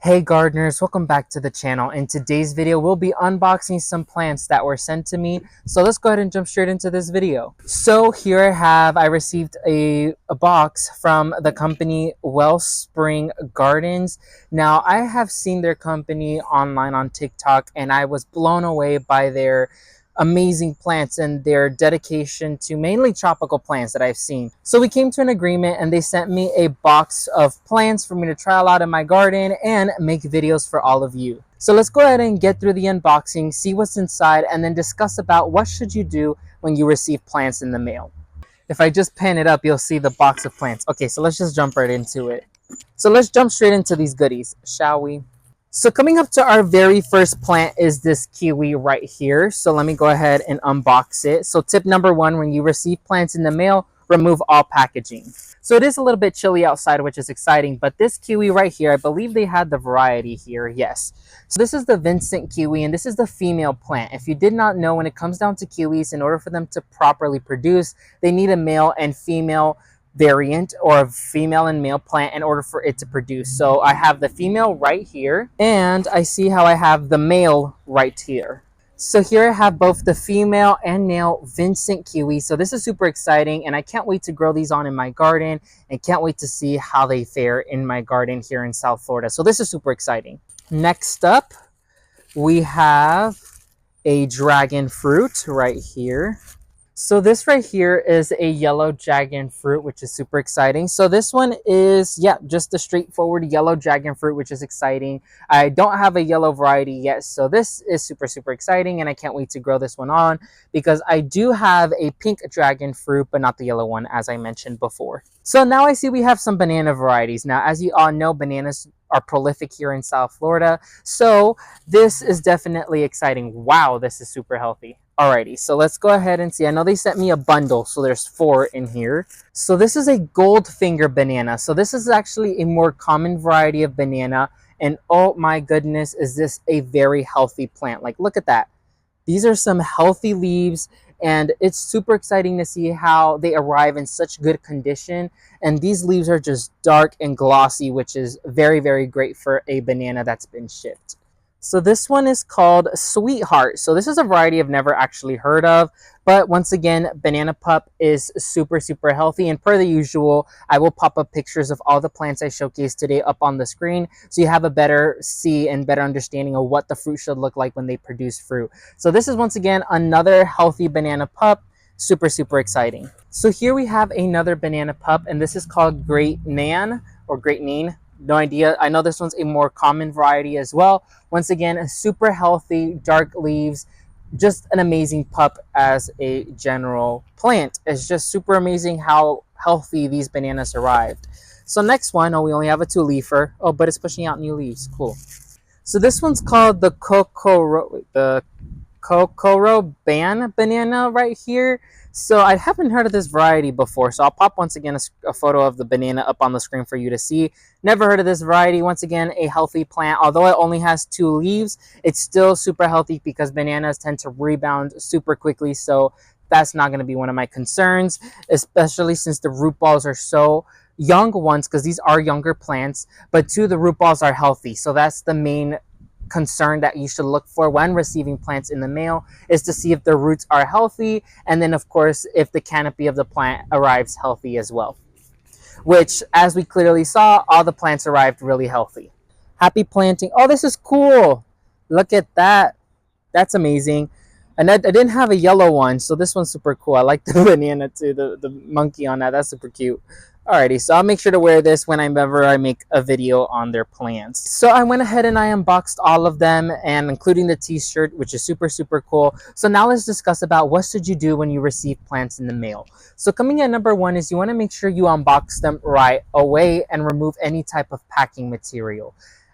Hey gardeners, welcome back to the channel. In today's video, we'll be unboxing some plants that were sent to me. So let's go ahead and jump straight into this video. So here I received a box from the company Wellspring Gardens. Now I have seen their company online on TikTok and I was blown away by their amazing plants and their dedication to mainly tropical plants that I've seen. So we came to an agreement and they sent me a box of plants for me to trial out in my garden and make videos for all of you. So let's go ahead and get through the unboxing, see what's inside, and then discuss about what should you do when you receive plants in the mail. If I just pan it up, you'll see the box of plants. Okay, so let's just jump right into it. So let's jump straight into these goodies, shall we? So coming up to our very first plant is this kiwi right here. So let me go ahead and unbox it. So tip number one, when you receive plants in the mail, remove all packaging. So it is a little bit chilly outside, which is exciting, but this kiwi right here, I believe they had the variety here, yes. So this is the VINCENT kiwi, and this is the female plant. If you did not know, when it comes down to kiwis, in order for them to properly produce, they need a male and female variant or a female and male plant in order for it to produce. So I have the female right here and I see how I have the male right here. So here I have both the female and male VINCENT kiwi. So this is super exciting and I can't wait to grow these on in my garden and can't wait to see how they fare in my garden here in South Florida. So this is super exciting. Next up, we have a dragon fruit right here. So this right here is a yellow dragon fruit, which is super exciting. So this one is, yeah, just a straightforward yellow dragon fruit, which is exciting. I don't have a yellow variety yet, so this is super exciting, and I can't wait to grow this one on because I do have a pink dragon fruit, but not the yellow one, as I mentioned before. So now I see we have some banana varieties. Now, as you all know, bananas are prolific here in South Florida, so this is definitely exciting. Wow, this is super healthy. Alrighty, so let's go ahead and see. I know they sent me a bundle, so there's 4 in here. So this is a Goldfinger banana. So this is actually a more common variety of banana, and oh my goodness, is this a very healthy plant. Like, look at that. These are some healthy leaves, and it's super exciting to see how they arrive in such good condition. And these leaves are just dark and glossy, which is very great for a banana that's been shipped. So this one is called Sweetheart. So this is a variety I've never actually heard of, but once again, Banana Pup is super healthy, and per the usual, I will pop up pictures of all the plants I showcased today up on the screen so you have a better see and better understanding of what the fruit should look like when they produce fruit. So this is once again another healthy Banana Pup, super exciting. So here we have another Banana Pup, and this is called Great Nan or Great Neen. No idea. I know this one's a more common variety as well. Once again, super healthy, dark leaves, just an amazing pup as a general plant. It's just super amazing how healthy these bananas arrived. So next one, oh, we only have a 2-leafer. Oh, but it's pushing out new leaves. Cool. So this one's called the Kokoro Ban banana right here. So I haven't heard of this variety before, so I'll pop once again a photo of the banana up on the screen for you to see. Never heard of this variety. Once again, a healthy plant. Although it only has 2 leaves, it's still super healthy because bananas tend to rebound super quickly, so that's not going to be one of my concerns, especially since the root balls are so young ones, because these are younger plants, but 2, the root balls are healthy, so that's the main concern that you should look for when receiving plants in the mail, is to see if the roots are healthy, and then of course if the canopy of the plant arrives healthy as well, which as we clearly saw, all the plants arrived really healthy. Happy planting. Oh, this is cool. Look at that. That's amazing. And I didn't have a yellow one, so this one's super cool. I like the banana too, the monkey on that. That's super cute. Alrighty, so I'll make sure to wear this whenever I make a video on their plants. So I went ahead and I unboxed all of them, and including the t-shirt, which is super cool. So now let's discuss about what should you do when you receive plants in the mail. So coming at number 1 is you want to make sure you unbox them right away and remove any type of packing material.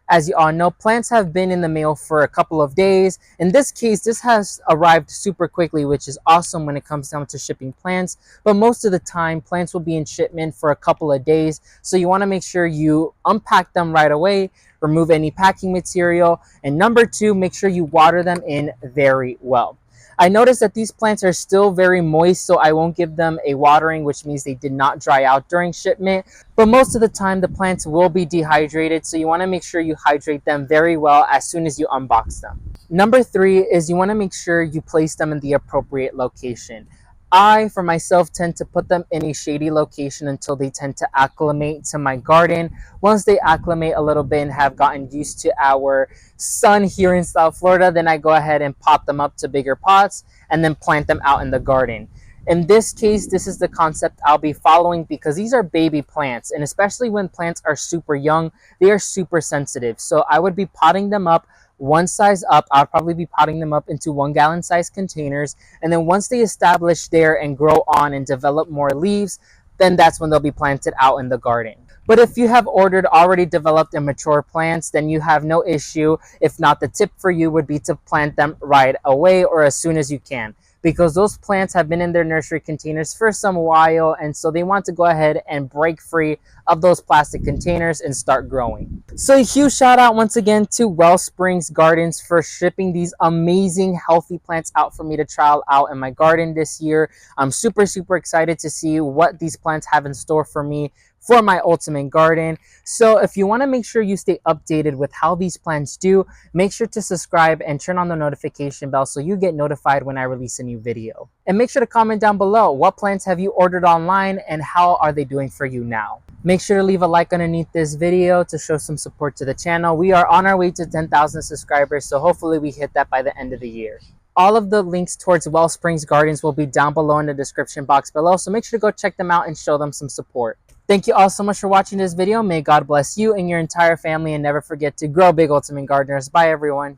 As you all know, plants have been in the mail for a couple of days. In this case, this has arrived super quickly, which is awesome when it comes down to shipping plants. But most of the time, plants will be in shipment for a couple of days. So you want to make sure you unpack them right away, remove any packing material. And number 2, make sure you water them in very well. I noticed that these plants are still very moist, so I won't give them a watering, which means they did not dry out during shipment. But most of the time, the plants will be dehydrated, so you want to make sure you hydrate them very well as soon as you unbox them. Number 3 is you want to make sure you place them in the appropriate location. I, for myself, tend to put them in a shady location until they tend to acclimate to my garden. Once they acclimate a little bit and have gotten used to our sun here in South Florida, then I go ahead and pot them up to bigger pots and then plant them out in the garden. In this case, this is the concept I'll be following because these are baby plants, and especially when plants are super young, they are super sensitive. So I would be potting them up one size up. I'll probably be potting them up into 1 gallon size containers, and then once they establish there and grow on and develop more leaves, then that's when they'll be planted out in the garden. But if you have ordered already developed and mature plants, then you have no issue. If not, the tip for you would be to plant them right away or as soon as you can, because those plants have been in their nursery containers for some while, and so they want to go ahead and break free of those plastic containers and start growing. So a huge shout out once again to Wellsprings Gardens for shipping these amazing healthy plants out for me to trial out in my garden this year. I'm super excited to see what these plants have in store for me for my ultimate garden. So if you want to make sure you stay updated with how these plants do, make sure to subscribe and turn on the notification bell so you get notified when I release a new video. And make sure to comment down below, what plants have you ordered online and how are they doing for you now? Make sure to leave a like underneath this video to show some support to the channel. We are on our way to 10,000 subscribers, so hopefully we hit that by the end of the year. All of the links towards Wellsprings Gardens will be down below in the description box below, so make sure to go check them out and show them some support. Thank you all so much for watching this video. May God bless you and your entire family, and never forget to grow big, ultimate gardeners. Bye everyone.